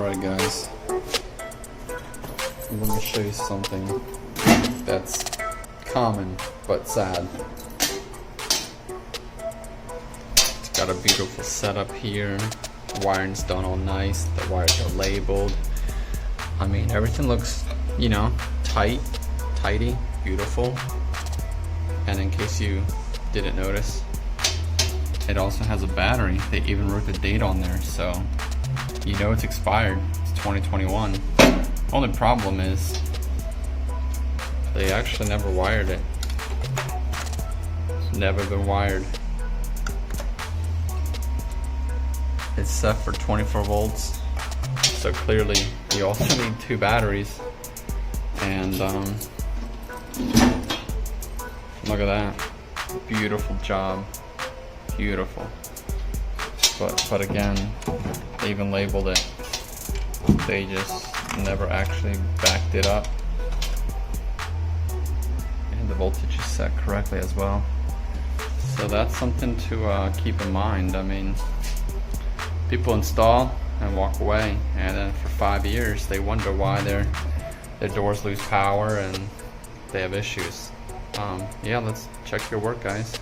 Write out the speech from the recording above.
Alright guys, let me show you something that's common but sad. It's got a beautiful setup here. The wiring's done all nice. The wires are labeled. I mean, everything looks, you know, tidy, beautiful. And in case you didn't notice, it also has a battery. They even wrote the date on there, so you know it's expired. It's 2021. Only problem is they actually never wired it. It's never been wired. It's set for 24 volts, so clearly you also need 2 batteries. And look at that, beautiful job, beautiful. But again, they even labeled it. They just never actually backed it up. And the voltage is set correctly as well. So that's something to keep in mind. I mean, people install and walk away, and then for 5 years they wonder why their doors lose power and they have issues. Yeah, let's check your work, guys.